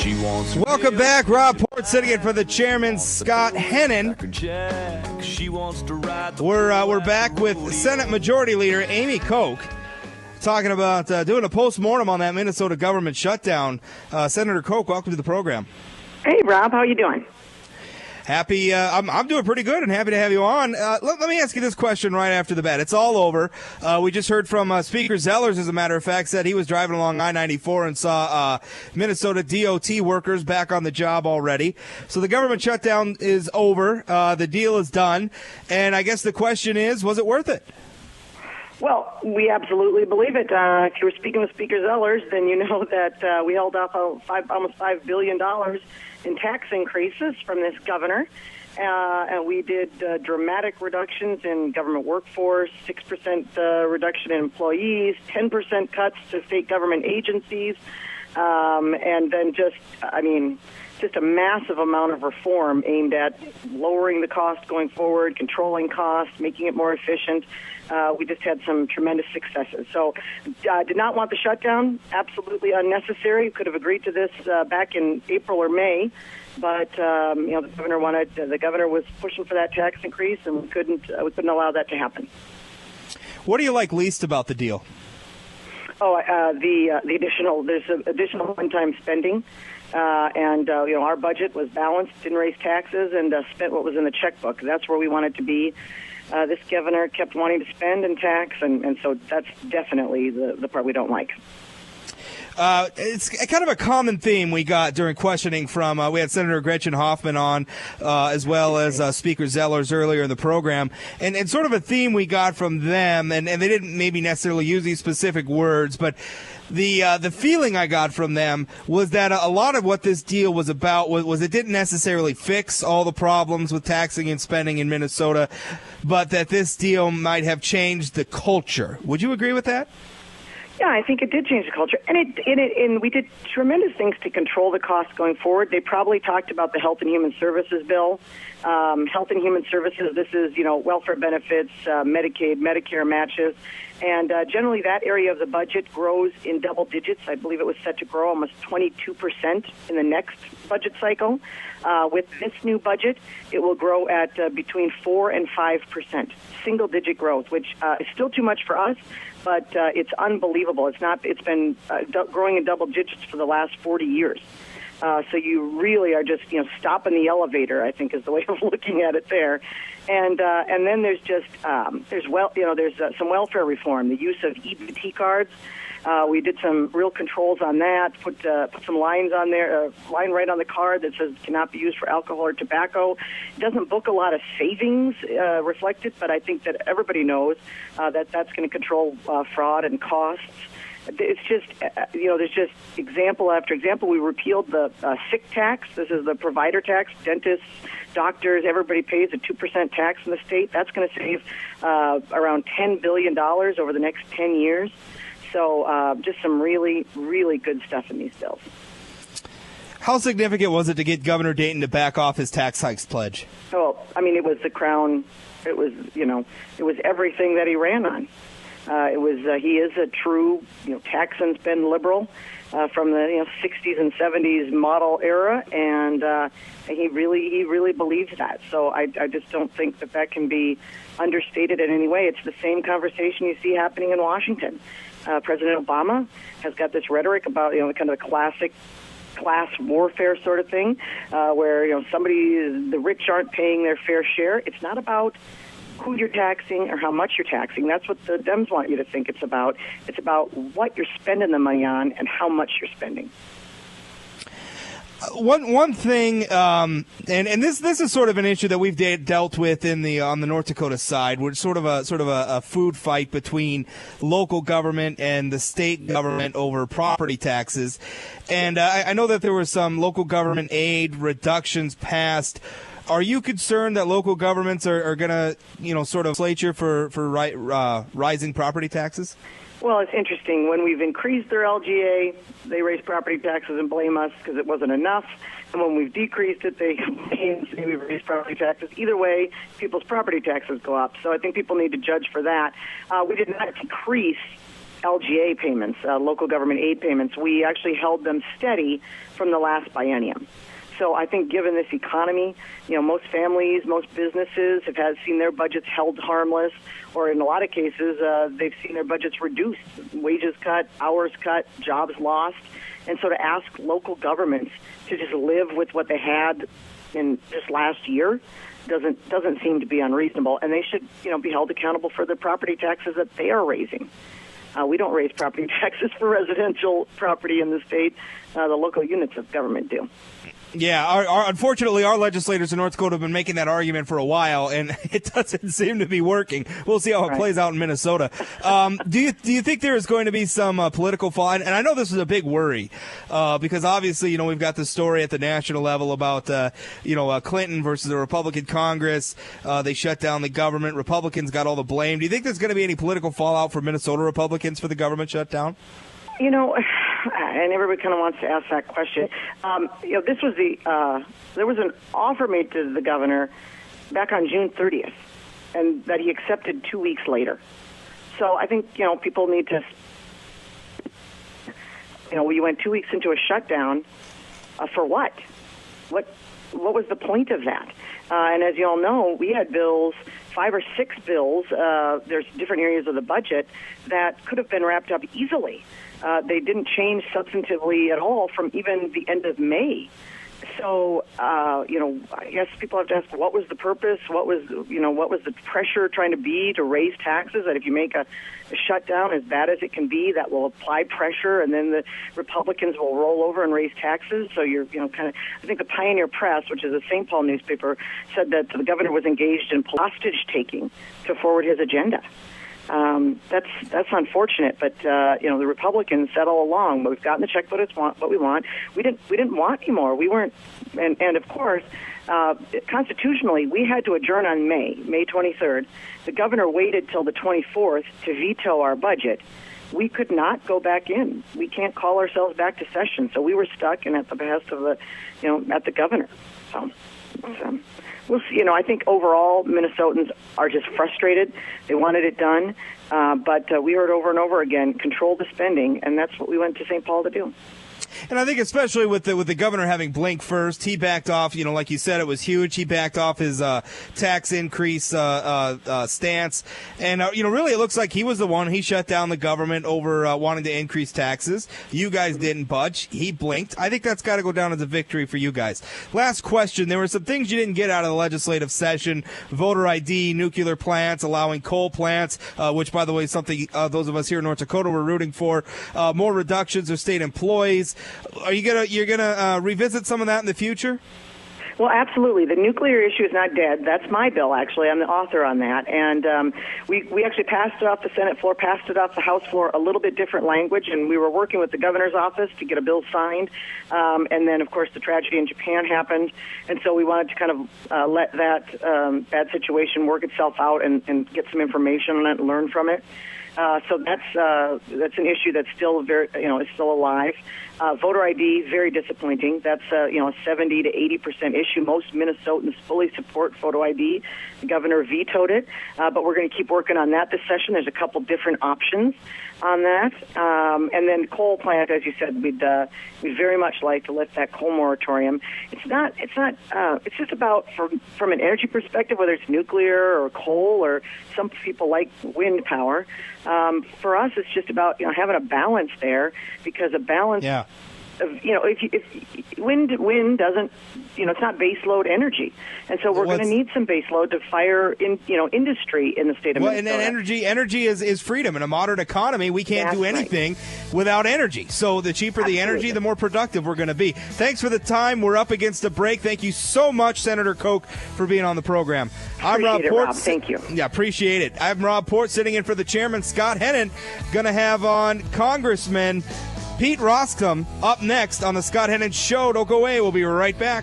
Welcome back. Rob Port sitting in for the chairman, Scott Hennon. We're back with Senate Majority Leader Amy Koch talking about doing a postmortem on that Minnesota government shutdown. Senator Koch, welcome to the program. Hey, Rob. How you doing? Happy. I'm doing pretty good and happy to have you on. Let me ask you this question right after the bat. It's all over. We just heard from Speaker Zellers, as a matter of fact, said he was driving along I-94 and saw Minnesota DOT workers back on the job already. So the government shutdown is over. The deal is done. And I guess the question is, was it worth it? Well, we absolutely believe it. If you were speaking with Speaker Zellers, then you know that we held off almost $5 billion in tax increases from this governor. And we did dramatic reductions in government workforce, 6% reduction in employees, 10% cuts to state government agencies, and then just a massive amount of reform aimed at lowering the cost going forward, controlling costs, making it more efficient. We just had some tremendous successes. So did not want the shutdown, absolutely unnecessary. Could have agreed to this back in April or May, but the governor was pushing for that tax increase, and we couldn't allow that to happen. What do you like least about the deal? There's additional one-time spending. Our budget was balanced, didn't raise taxes, and spent what was in the checkbook. That's where we wanted to be. This governor kept wanting to spend and tax, and so that's definitely the part we don't like. It's kind of a common theme we got during questioning from, we had Senator Gretchen Hoffman on, as well as Speaker Zellers earlier in the program, and sort of a theme we got from them, and they didn't maybe necessarily use these specific words, but the feeling I got from them was that a lot of what this deal was about was it didn't necessarily fix all the problems with taxing and spending in Minnesota, but that this deal might have changed the culture. Would you agree with that? Yeah, I think it did change the culture, and we did tremendous things to control the costs going forward. They probably talked about the Health and Human Services bill. Health and Human Services, this is, welfare benefits, Medicaid, Medicare matches, and generally that area of the budget grows in double digits. I believe it was set to grow almost 22% in the next budget cycle. With this new budget, it will grow at between 4 and 5%, single-digit growth, which is still too much for us, but it's unbelievable. It's been growing in double digits for the last 40 years. So you really are just, stopping the elevator, I think, is the way of looking at it there. And then there's just there's some welfare reform, the use of EBT cards. We did some real controls on that. Put some lines on there, line right on the card that says cannot be used for alcohol or tobacco. It doesn't book a lot of savings reflected, but I think that everybody knows that that's going to control fraud and costs. It's just, there's just example after example. We repealed the sick tax. This is the provider tax. Dentists, doctors, everybody pays a 2% tax in the state. That's going to save around $10 billion over the next 10 years. So just some really, really good stuff in these bills. How significant was it to get Governor Dayton to back off his tax hikes pledge? Oh, it was the crown. It was, it was everything that he ran on. He is a true, tax and spend liberal from the 60s and 70s model era, and he really believes that. So I just don't think that can be understated in any way. It's the same conversation you see happening in Washington. President Obama has got this rhetoric about kind of the classic class warfare sort of thing, where the rich aren't paying their fair share. It's not about who you're taxing or how much you're taxing. That's what the Dems want you to think it's about. It's about what you're spending the money on and how much you're spending. One thing, and this is sort of an issue that we've dealt with on the North Dakota side, where it's sort of a food fight between local government and the state government over property taxes. And I know that there were some local government aid reductions passed. Are you concerned that local governments are going to, sort of slature for rising property taxes? Well, it's interesting. When we've increased their LGA, they raise property taxes and blame us because it wasn't enough. And when we've decreased it, they complain and say we've raised property taxes. Either way, people's property taxes go up. So I think people need to judge for that. We did not decrease LGA payments, local government aid payments, we actually held them steady from the last biennium. So I think given this economy, most families, most businesses have seen their budgets held harmless, or in a lot of cases, they've seen their budgets reduced, wages cut, hours cut, jobs lost. And so to ask local governments to just live with what they had in just last year doesn't seem to be unreasonable, and they should be held accountable for the property taxes that they are raising. We don't raise property taxes for residential property in the state. The local units of government do. Yeah, unfortunately, our legislators in North Dakota have been making that argument for a while, and it doesn't seem to be working. We'll see how it plays out in Minnesota. Do you think there is going to be some political fallout? And I know this is a big worry because obviously, we've got this story at the national level about Clinton versus the Republican Congress. They shut down the government. Republicans got all the blame. Do you think there's going to be any political fallout for Minnesota Republicans for the government shutdown? And everybody kind of wants to ask that question. This was there was an offer made to the governor back on June 30th, and that he accepted 2 weeks later. So I think, people need to, we went 2 weeks into a shutdown for what? What was the point of that? And as you all know, we had bills, 5 or 6 bills, there's different areas of the budget that could have been wrapped up easily. They didn't change substantively at all from even the end of May. So, I guess people have to ask, what was the purpose? What was the pressure trying to be to raise taxes? That if you make a shutdown as bad as it can be, that will apply pressure, and then the Republicans will roll over and raise taxes. So you're, I think the Pioneer Press, which is a St. Paul newspaper, said that the governor was engaged in hostage taking to forward his agenda. That's unfortunate, but the Republicans said all along, we've gotten the check what we want. We didn't want any more. We weren't, and of course, constitutionally, we had to adjourn on May 23rd. The governor waited till the 24th to veto our budget. We could not go back in. We can't call ourselves back to session, so we were stuck and at the behest of at the governor. So. We'll see. I think overall Minnesotans are just frustrated. They wanted it done, but we heard over and over again, control the spending, and that's what we went to St. Paul to do. And I think especially with the governor having Blink first, he backed off. Like you said, it was huge. He backed off his tax increase stance, and really it looks like he was the one. He shut down the government over wanting to increase taxes. You guys didn't budge. He blinked. I think that's got to go down as a victory for you guys. Last question: there were some things you didn't get out of the legislative session: voter ID, nuclear plants, allowing coal plants, which by the way is something those of us here in North Dakota were rooting for. More reductions of state employees. Are you're gonna revisit some of that in the future? Well, absolutely. The nuclear issue is not dead. That's my bill, actually. I'm the author on that. And we actually passed it off the Senate floor, passed it off the House floor, a little bit different language, and we were working with the governor's office to get a bill signed. And then, of course, the tragedy in Japan happened. And so we wanted to kind of let that bad situation work itself out and get some information on it and learn from it. So that's an issue that's still is still alive. Voter ID, very disappointing. That's a 70 to 80% issue. Most Minnesotans fully support photo ID. The governor vetoed it, but we're going to keep working on that this session. There's a couple different options on that, and then coal plant, as you said, we'd very much like to lift that coal moratorium. It's just about from an energy perspective, whether it's nuclear or coal or some people like wind power. For us, it's just about having a balance there, because a balance. Yeah. If wind doesn't, it's not base load energy, and so we're going to need some base load to fire in, industry in the state of Minnesota. And energy is freedom. In a modern economy, we can't do anything without energy. So the cheaper the energy, the more productive we're going to be. Thanks for the time. We're up against a break. Thank you so much, Senator Koch, for being on the program. I'm Rob Port. Rob. Thank you. Yeah, appreciate it. I'm Rob Port, sitting in for the chairman, Scott Hennon. Going to have on Congressman Pete Roskam up next on the Scott Hennon Show. Don't go away. We'll be right back.